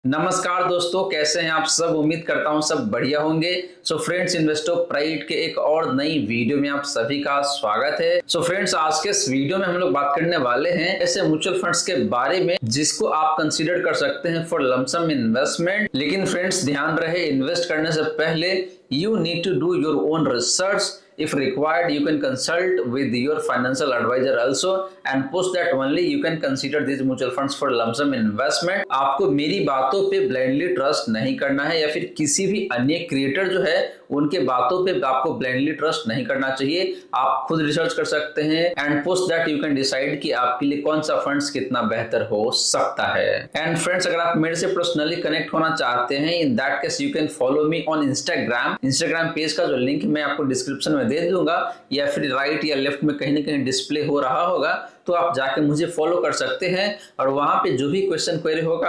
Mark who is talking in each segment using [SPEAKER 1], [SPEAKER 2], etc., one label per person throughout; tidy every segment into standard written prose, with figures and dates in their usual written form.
[SPEAKER 1] नमस्कार दोस्तों, कैसे हैं आप सब। उम्मीद करता हूं सब बढ़िया होंगे। सो फ्रेंड्स, इन्वेस्टो प्राइड के एक और नई वीडियो में आप सभी का स्वागत है। सो फ्रेंड्स, आज के इस वीडियो में हम लोग बात करने वाले हैं ऐसे म्यूचुअल फंड्स के बारे में जिसको आप कंसीडर कर सकते हैं फॉर लमसम इन्वेस्टमेंट। लेकिन फ्रेंड्स, ध्यान रहे, इन्वेस्ट करने से पहले you need to do your own research. If required, you can consult with your financial advisor also, and post that only you can consider these mutual funds for lump sum investment. आपको मेरी बातों पे blindly trust नहीं करना है या फिर किसी भी अन्य क्रिएटर जो है उनके बातों पे आपको ब्लाइंडली ट्रस्ट नहीं करना चाहिए। आप खुद रिसर्च कर सकते हैं and post that you can decide कि आपके लिए कौन सा फंड्स कितना बेहतर हो सकता है। एंड फ्रेंड्स, अगर आप मेरे से पर्सनली कनेक्ट होना चाहते हैं, in that case you can follow me on Instagram page का जो लिंक मैं आपको डिस्क्रिप्शन में दे दूंगा या फिर राइट या लेफ्ट में कहीं ना कहीं डिस्प्ले हो रहा होगा, तो आप जाके मुझे फॉलो कर सकते हैं और वहां पे जो भी क्वेश्चन क्वेरी होगा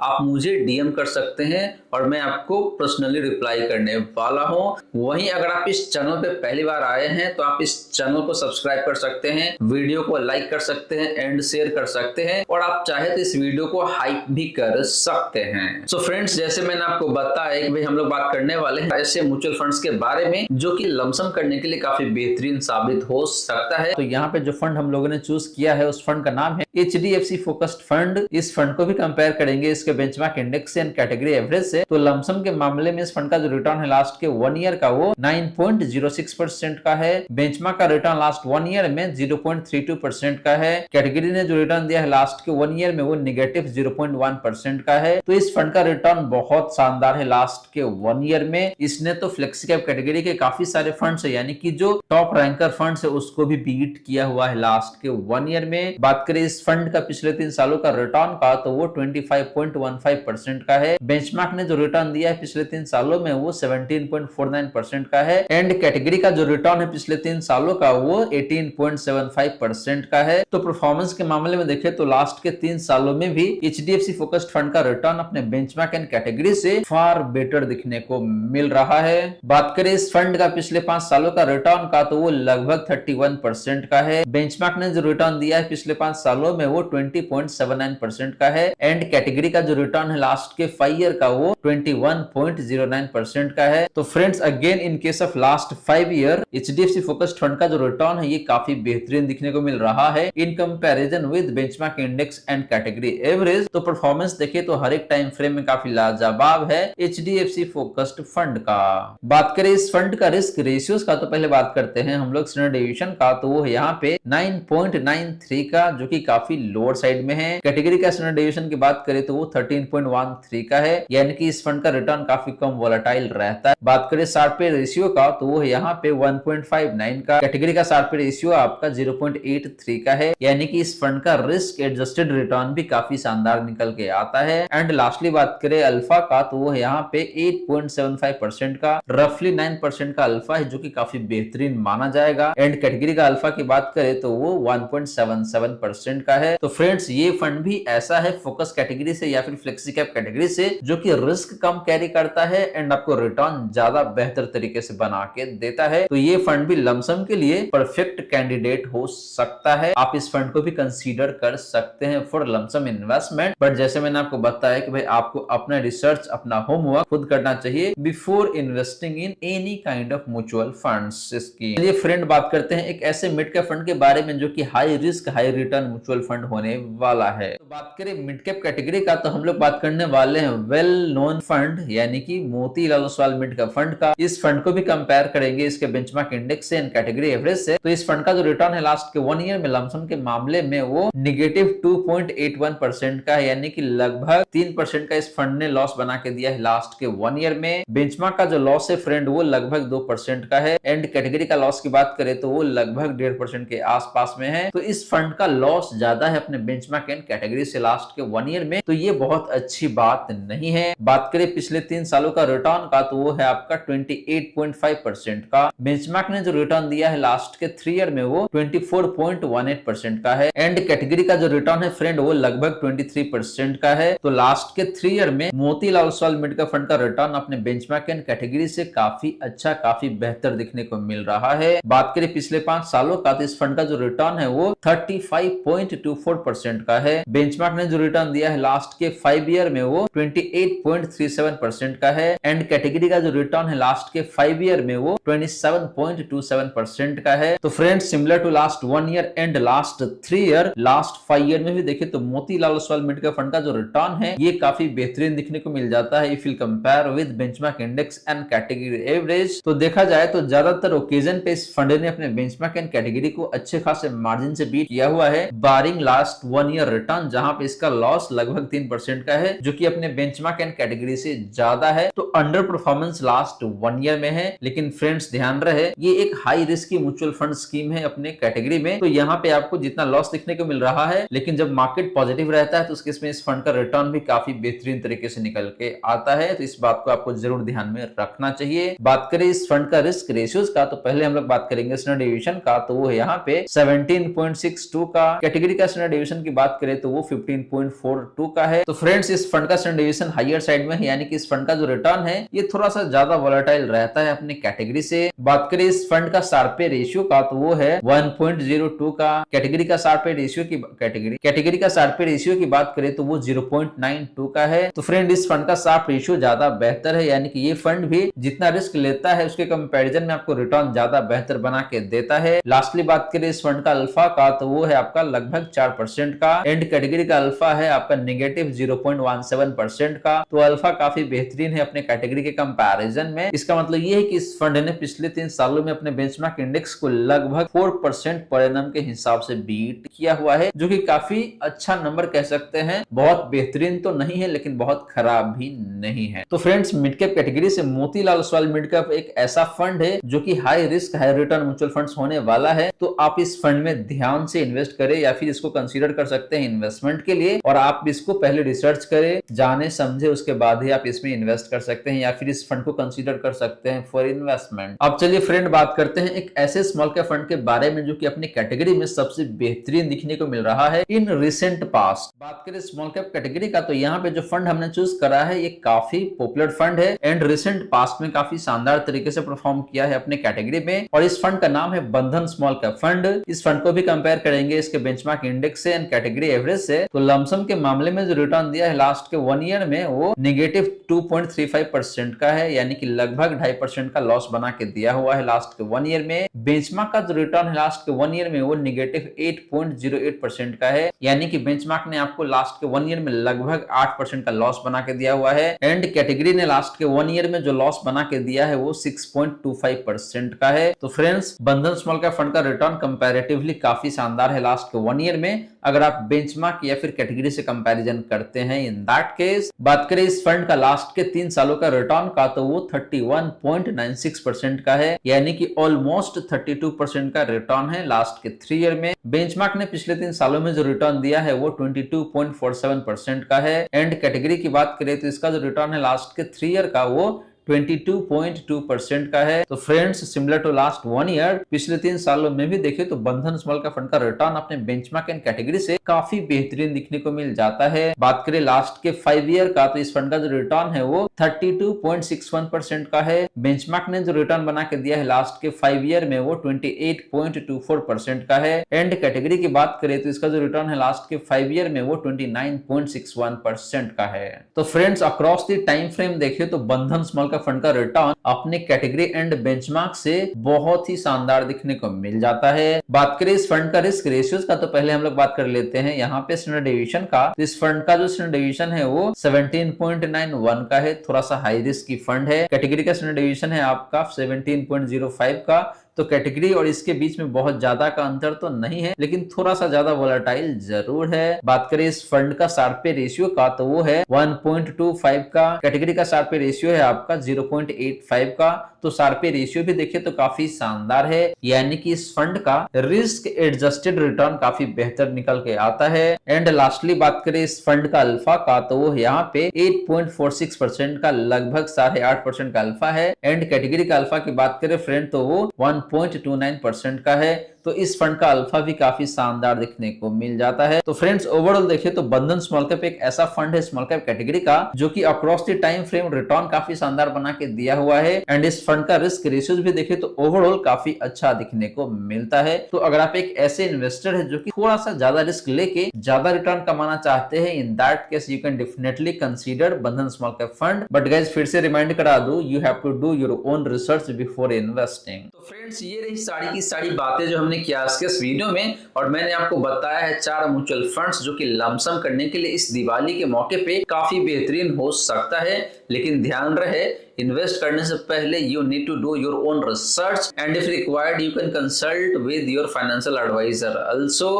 [SPEAKER 1] आप मुझे डीएम कर सकते हैं और मैं आपको पर्सनली रिप्लाई करने वाला हूं। वहीं अगर आप इस चैनल पे पहली बार आए हैं तो आप इस चैनल को सब्सक्राइब कर सकते हैं, वीडियो को लाइक कर सकते हैं एंड शेयर कर सकते हैं और आप चाहे तो इस वीडियो को हाइप भी कर सकते हैं। सो फ्रेंड्स, जैसे मैंने आपको बताया कि भाई हम लोग बात करने वाले हैं ऐसे म्यूचुअल फंड्स के बारे में जो कि लमसम करने के लिए काफी बेहतरीन साबित हो सकता है। तो यहाँ पे जो फंड हम लोगों ने चूज किया है उस फंड का नाम है HDFC फोकस्ड फंड। इस फंड को भी कंपेयर करेंगे इसके बेंचमार्क इंडेक्स से एंड कैटेगरी एवरेज से। तो लमसम के मामले में इस फंड का जो रिटर्न है लास्ट के 1 ईयर का वो 9.06% का है। बेंचमार्क का रिटर्न लास्ट 1 ईयर में 0.32% का है। कैटेगरी ने जो रिटर्न दिया है लास्ट के 1 ईयर में वो नेगेटिव 0.1% का है। तो इस फंड का रिटर्न बहुत शानदार है लास्ट के 1 ईयर में। इसने तो फ्लेक्सी कैप कैटेगरी के काफी सारे फंड्स है यानी कि जो टॉप रैंकर फंड्स है उसको भी बीट किया हुआ है लास्ट के 1 ईयर में। बात करें इस फंड का पिछले 3 सालों का रिटर्न का तो वो 25.15% का है। बेंचमार्क ने जो रिटर्न दिया है पिछले 3 सालों में वो 17.49% का है एंड कैटेगरी का जो रिटर्न है पिछले 3 सालों का वो 18.75% का है। तो परफॉर्मेंस के मामले में देखें तो लास्ट के 3 सालों में भी HDFC फोकस्ड फंड का रिटर्न अपने बेंचमार्क एंड कैटेगरी से फार बेटर दिखने को मिल रहा है। बात करें इस फंड का पिछले 5 सालों का रिटर्न का तो वो लगभग 31% का है। बेंचमार्क ने जो रिटर्न दिया है पिछले 5 सालों में वो 20.79% का है एंड कैटेगरी का जो रिटर्न है लास्ट के 5 ईयर का वो 21.09% का है। तो friends, again in case of last 5 year HDFC focused fund का जो रिटर्न है ये काफी बेहतरीन दिखने को मिल रहा है in comparison with benchmark index and category average. तो परफॉर्मेंस देखे तो हर एक टाइम फ्रेम में काफी लाजवाब है HDFC फोकस्ड फंड का। बात करें इस फंड का रिस्क रेशियोज का तो पहले बात करते हैं हम लोग स्टैंडर्ड डेविएशन का, तो वो यहाँ पे 9.93 का जो कि काफी लोअर साइड में है। कैटेगरी का स्टैंडर्ड डेविएशन की बात करें तो वो 13.13 का है यानी कि इस फंड का रिटर्न काफी कम वोलेटाइल रहता है। बात करें शार्प पे रेशियो का तो वो यहाँ पे 1.59 का। कैटेगरी का शार्प पे रेशियो आपका 0.83 का है यानी कि इस फंड का रिस्क एडजस्टेड रिटर्न भी काफी शानदार निकल के आता है। एंड लास्टली बात करें अल्फा का तो वो यहाँ पे 8.75% का, रफली 9% का अल्फा है जो कि काफी बेहतरीन माना जाएगा। एंड कैटेगरी का अल्फा की बात करें तो वो 1.77% का है। तो फ्रेंड्स, ये फंड भी ऐसा है फोकस कैटेगरी से या फिर फ्लेक्सी कैप कैटेगरी से जो कि रिस्क कम कैरी करता है एंड आपको रिटर्न ज्यादा बेहतर तरीके से बना के देता है। तो ये फंड भी लमसम के लिए परफेक्ट कैंडिडेट हो सकता है। आप इस फंड को भी कंसीडर कर सकते हैं फॉर लमसम इन्वेस्टमेंट। बट जैसे मैंने आपको बताया कि भाई आपको अपना रिसर्च, अपना होमवर्क खुद करना चाहिए before investing in any kind of mutual funds. इसकी चलिए फ्रेंड, बात करते हैं एक ऐसे मिड कैप फंड के बारे में जो कि high risk high return mutual fund होने वाला है। तो बात करें मिड कैप कैटेगरी का तो हम लोग बात करने वाले हैं वेल नोन फंड यानी कि Motilal Oswal mid cap fund का। इस फंड को भी कंपेयर करेंगे इसके बेंचमार्क इंडेक्स से एंड कैटेगरी एवरेज से। तो इस फंड का जो रिटर्न है लास्ट के 1 ईयर में लमसम के मामले में वो नेगेटिव 2.81% का है यानी कि लगभग 3% का इस फंड ने लॉस बना के दिया है लास्ट के 1 ईयर में। बेंचमार्क का जो लॉस है फ्रेंड वो लगभग 2% का है एंड कैटेगरी का लॉस की बात करें तो वो लगभग 1.5% के आसपास में है। तो इस फंड का लॉस ज्यादा है अपने बेंचमार्क एंड कैटेगरी से लास्ट के 1 ईयर में, तो ये बहुत अच्छी बात नहीं है। बात करें पिछले 3 सालों का रिटर्न का तो वो है आपका 28.5% का। बेंचमार्क ने जो रिटर्न दिया है लास्ट के 3 ईयर में वो 24.18% का है एंड कैटेगरी का जो रिटर्न है फ्रेंड वो लगभग 23% का है। तो लास्ट के 3 ईयर में Motilal Oswal mid cap fund का रिटर्न अपने बेंचमार्क एंड कैटेगरी से काफी अच्छा, काफी बेहतर दिखने को मिल रहा है। बात करें पिछले 5 सालों का तो इस फंड का जो रिटर्न है वो 35.24% का है। बेंचमार्क ने जो रिटर्न दिया है लास्ट के 5 ईयर में वो 28.37% का है एंड कैटेगरी का जो रिटर्न है लास्ट के 5 ईयर में वो 27.27% का है। तो friends similar to last 1 year and last 3 year, last 5 year में भी देखें तो Motilal Oswal mid cap fund का जो रिटर्न है ये काफी बेहतरीन दिखने को मिल जाता है if you compare with benchmark index and category average. तो देखा जाए तो ज्यादातर ओकेजन पे इस फंड ने अपने बेंचमार्क एंड कैटेगरी को अच्छे खासे मार्जिन से बीट किया हुआ है, बारिंग लास्ट 1 ईयर रिटर्न जहां पे इसका लॉस लगभग 3% का है जो कि अपने बेंचमार्क एंड कैटेगरी से ज्यादा है। तो अंडर परफॉर्मेंस लास्ट 1 ईयर में है, लेकिन फ्रेंड्स ध्यान रहे ये एक हाई रिस्क की म्यूचुअल फंड स्कीम है अपने कैटेगरी में। तो यहाँ पे आपको जितना लॉस दिखने को मिल रहा है, लेकिन जब मार्केट पॉजिटिव रहता है तो उसके इसमें इस फंड का रिटर्न भी काफी बेहतरीन तरीके से निकल के आता है। तो इस बात को आपको जरूर ध्यान में रखना चाहिए। बात करें इस फंड का रिस्क रेशियोज का, तो पहले हम लोग बात करेंगे स्टैंडर्ड डेविएशन का, तो वो है यहाँ पे 17.62 का। कैटेगरी का स्टैंडर्ड डेविएशन की बात करें तो वो 15.42 का है। तो फ्रेंड्स इस फंड का स्टैंडर्ड डेविएशन हायर साइड में है, यानी कि इस फंड का जो रिटर्न है ये थोड़ा सा ज्यादा वोलेटाइल रहता है अपने कैटेगरी से। बात करें इस फंड का शार्पे रेशियो का, तो वो है 1.02 का। कैटेगरी का शार्पे रेशियो की कैटेगरी का शार्पे रेशियो की बात करें तो वो 0.92 का है। तो फ्रेंड इस फंड का शार्प रेशियो ज्यादा बेहतर है, यानी कि ये फंड भी जितना रिस्क लेता है उसके कंपैरिजन में आपको रिटर्न ज्यादा बेहतर बना के देता है। लास्टली बात करें इस फंड का अल्फा का, तो वो है आपका लगभग 4% का एंड कैटेगरी का अल्फा है आपका नेगेटिव 0.17% का। तो अल्फा काफी बेहतरीन है अपने कैटेगरी के कंपैरिजन में। इसका मतलब ये है कि इस फंड ने पिछले 3 सालों में अपने बेंचमार्क इंडेक्स को लगभग 4% पर एनम के हिसाब से बीट किया हुआ है, जो कि काफी अच्छा नंबर कह सकते हैं। बहुत बेहतरीन तो नहीं है लेकिन बहुत खराब भी नहीं है। तो फ्रेंड्स मिड कैप कैटेगरी से मोतीलाल ओसवाल मिड कैप एक ऐसा फंड है जो कि high risk high return mutual funds होने वाला है। तो आप इस फंड में ध्यान से इन्वेस्ट करें या फिर इसको कंसीडर कर सकते हैं इन्वेस्टमेंट के लिए, और आप इसको पहले रिसर्च करें, जाने समझे, उसके बाद ही आप इसमें इन्वेस्ट कर सकते हैं या फिर इस फंड को कंसीडर कर सकते हैं फॉर इन्वेस्टमेंट। अब चलिए फ्रेंड बात करते हैं एक ऐसे स्मॉल कैप फंड के बारे में जो कि अपनी कैटेगरी में सबसे बेहतरीन दिखने को मिल रहा है इन रिसेंट पास्ट। बात करें स्मॉल कैप कैटेगरी का, तो यहाँ पे जो फंड हमने चूज करा है ये काफी पॉपुलर फंड है एंड रिसेंट पास्ट में काफी शानदार तरीके से परफॉर्म किया है अपने कैटेगरी में, और इस फंड का नाम है बंधन स्मॉल कैप फंड। इस फंड को भी कंपेयर करेंगे इसके बेंचमार्क इंडेक्स से एंड कैटेगरी एवरेज से, तो लमसम के मामले में जो रिटर्न दिया है लास्ट के 1 ईयर में वो नेगेटिव 2.35% का है, यानी कि लगभग 2.5% का लॉस बना के दिया हुआ है लास्ट के 1 ईयर में। बेंचमार्क का जो रिटर्न है लास्ट के 1 ईयर में वो नेगेटिव 8.08% का है, यानी कि बेंचमार्क ने आपको लास्ट के 1 ईयर में लगभग 8% का लॉस बना के दिया हुआ है एंड कैटेगरी ने लास्ट के 1 ईयर में जो लॉस बना के दिया है वो 6.25% का है। तो फ्रेंड्स बंधन स्मॉल कैप फंड का रिटर्न कंपैरेटिवली काफी शानदार है लास्ट के 1 ईयर में, अगर आप बेंचमार्क या फिर कैटेगरी से कंपैरिजन करते हैं। इन दैट केस बात करें इस फंड का लास्ट के 3 सालों का रिटर्न का, तो वो 31.96% का है, यानी कि ऑलमोस्ट 32% का रिटर्न है लास्ट के 3 ईयर में। बेंचमार्क ने पिछले 3 सालों में जो रिटर्न दिया है वो 22.47% का है एंड कैटेगरी की बात करें तो इसका जो रिटर्न है लास्ट के 3 ईयर का वो 22.2% का है। तो friends similar to last 1 year, पिछले 3 सालों में भी देखें तो बंधन स्मॉल कैप फंड का रिटर्न अपने बेंचमार्क एंड कैटेगरी से काफी बेहतरीन दिखने को मिल जाता है। बात करें लास्ट के 5 ईयर का, तो इस फंड का जो रिटर्न है वो 32.61% का है। बेंचमार्क ने जो रिटर्न बना के दिया है लास्ट के 5 ईयर में वो 28.24% का है एंड कैटेगरी की बात करें तो इसका जो रिटर्न है लास्ट के 5 ईयर में वो 29.61% का है। तो friends across the time frame देखें तो बंधन स्मॉल फंड का रिटर्न अपने कैटेगरी एंड बेंचमार्क से बहुत ही शानदार दिखने को मिल जाता है। बात करें इस फंड का रिस्क रेशियोज का, तो पहले हम लोग बात कर लेते हैं यहाँ पे स्टैंडर्ड डेविएशन का। तो इस फंड का जो स्टैंडर्ड डेविएशन है वो 17.91 का है, थोड़ा सा हाई रिस्क की फंड है। कैटेगरी का स्टैंडर्ड डेविएशन है आपका 17.05 का। तो कैटेगरी और इसके बीच में बहुत ज्यादा का अंतर तो नहीं है, लेकिन थोड़ा सा ज्यादा वोलेटाइल जरूर है। बात करें इस फंड का शार्पे रेशियो का, तो वो है 1.25 का। कैटेगरी का शार्पे रेशियो है आपका 0.85 का। तो शार्पे रेशियो भी देखिए तो काफी शानदार है, यानी कि इस फंड का रिस्क एडजस्टेड रिटर्न काफी बेहतर निकल के आता है। एंड लास्टली बात करें इस फंड का अल्फा का, तो वो यहाँ पे 8.46% का लगभग 8.5% का अल्फा है एंड कैटेगरी का अल्फा की बात करें फ्रेंड तो वो 1.29% का है। तो तो इस फंड का अल्फा भी काफी शानदार देखने को मिल जाता है। तो फ्रेंड्स ओवरऑल देखें तो बंधन स्मॉल कैप एक ऐसा फंड है स्मॉल कैप कैटेगरी का जो कि across the time frame return काफी शानदार बना के दिया हुआ है एंड इस फंड का रिस्क रेशियोज भी देखें तो ओवरऑल काफी अच्छा दिखने को मिलता है। तो अगर आप एक ऐसे इन्वेस्टर है जो कि थोड़ा सा ज्यादा रिस्क लेके ज्यादा रिटर्न कमाना चाहते हैं, in that case you can definitely consider Bandhan small cap fund. But guys फिर से रिमाइंड करा दूं, you have to do your own research before investing. तो फ्रेंड्स ये रही सारी की सारी बातें जो हमने किया आज के इस वीडियो में और मैंने आपको बताया है 4 म्यूचुअल फंड्स जो कि लमसम करने के लिए इस दिवाली के मौके पे काफी बेहतरीन हो सकता है। लेकिन ध्यान रहे इन्वेस्ट करने से पहले you need to do your own research and if required you can consult with your financial advisor. Also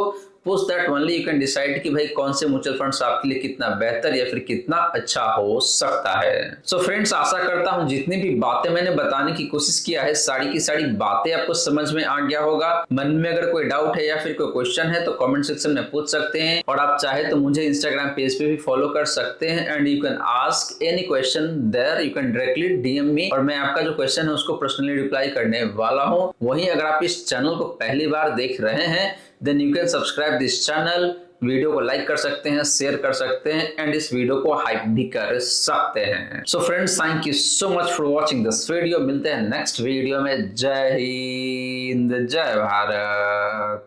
[SPEAKER 1] post that only you can decide कि भाई कौन से म्यूचुअल फंड्स आपके लिए कितना बेहतर या फिर कितना अच्छा हो सकता है। सो फ्रेंड्स आशा करता हूं जितनी भी बातें मैंने बताने की कोशिश किया है सारी की सारी बातें आपको समझ में आ गया होगा। मन में अगर कोई डाउट है या फिर कोई क्वेश्चन है तो कमेंट सेक्शन में पूछ सकते हैं और आप चाहे तो मुझे इंस्टाग्राम पेज पे भी फॉलो कर सकते हैं and you can ask any question there, you can directly DM me और मैं आपका जो क्वेश्चन है उसको पर्सनली रिप्लाई करने वाला हूं। वहीं अगर आप इस चैनल को पहली बार देख रहे हैं then you can subscribe this channel, video को लाइक कर सकते हैं, शेयर कर सकते हैं एंड इस वीडियो को हाइप भी कर सकते हैं। So friends thank you so much for watching this video. मिलते हैं नेक्स्ट वीडियो में। जय हिंद, जय भारत।